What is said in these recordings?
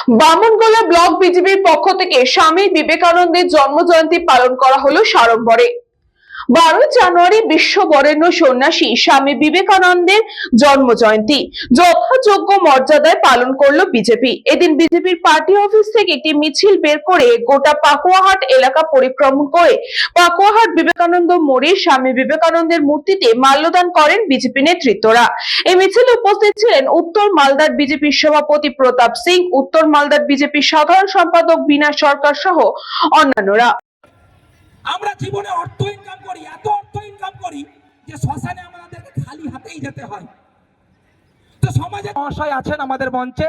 Bamangola block বিজেপির পক্ষ থেকে স্বামী বিবেকানন্দের জন্মজয়ন্তী পালন করা হলো সাড়ম্বরে। 12 জানুয়ারি বিশ্ব বরেণ্য সন্ন্যাসী স্বামী বিবেকানন্দের জন্মজয়ন্তী যথাযোগ্য মর্যাদায় পালন করলো বিজেপি। এদিন বিজেপির পার্টি অফিস থেকে একটি মিছিল বের করে গোটা পাকুয়াহাট এলাকা পরিক্রমণ করে পাকুয়াহাট বিবেকানন্দ মোড়ে স্বামী বিবেকানন্দের মূর্তিতে মাল্যদান করেন বিজেপি নেতৃত্বরা। এই মিছিলে উপস্থিত ছিলেন উত্তর মালদার বিজেপির সভাপতি প্রতাপ সিং, উত্তর মালদার বিজেপির সাধারণ সম্পাদক বিনা সরকার সহ অন্যান্যরা। আমরা জীবনে অর্থ ইনকাম করি, এত অর্থ ইনকাম করি যে শ্মশানে আমাদেরকে খালি হাতেই যেতে হয়। তো সমাজে মহাশয় আছেন আমাদের মঞ্চে,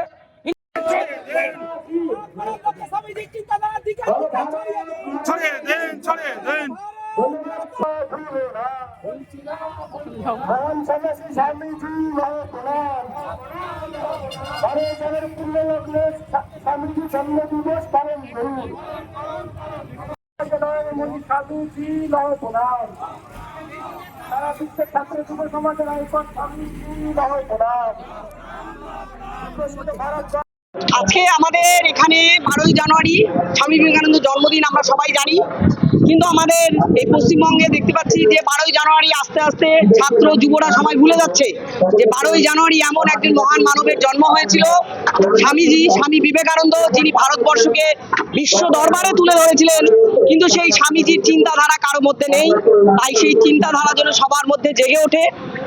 ছাত্র যুব সমাজের আইকন আজকে আমাদের এখানে 12ই জানুয়ারি স্বামী বিবেকানন্দ জন্মদিন আমরা সবাই জানি, কিন্তু আমাদের এই পশ্চিমবঙ্গে দেখতে পাচ্ছি যে 12ই জানুয়ারি আস্তে আস্তে ছাত্র যুবরা সবাই ভুলে যাচ্ছে যে 12ই জানুয়ারি এমন একজন মহান মানবের জন্ম হয়েছিল, স্বামী বিবেকানন্দ, যিনি ভারতবর্ষকে বিশ্ব দরবারে তুলে ধরেছিলেন। কিন্তু সেই স্বামীজির চিন্তাধারা কারোর মধ্যে নেই, তাই সেই চিন্তাধারা যেন সবার মধ্যে জেগে ওঠে।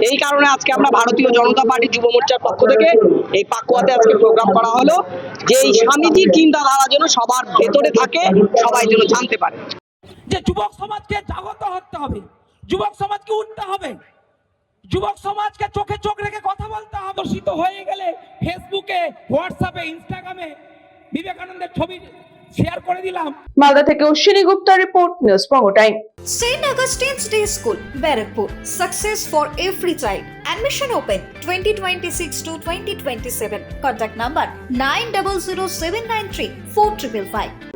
এই কারণে আজকে আমরা ভারতীয় জনতা পার্টি যুব মোর্চার পক্ষ থেকে এই পাকুয়াতে আজকে প্রোগ্রাম করা হলো, যে এই স্বামীজির চিন্তাধারা যেন সবার ভেতরে থাকে, সবাই যেন জানতে পারে। যে যুবক সমাজকে জাগ্রত হতে হবে, যুবক সমাজকে উঠতে হবে, যুবক সমাজকে চোখে চোখ রেখে কথা বলতে হবে। দর্শিত হয়ে গেলে ফেসবুকে, হোয়াটসঅ্যাপে, ইনস্টাগ্রামে বিবেকানন্দের ছবি শেয়ার করে দিলাম। মালদা থেকে Ashwini Gupta report, news Banga time. St. Augustine's Day School, Barrackpur. Success for every child. Admission open 2026 to 2027. Contact number 900793 4555.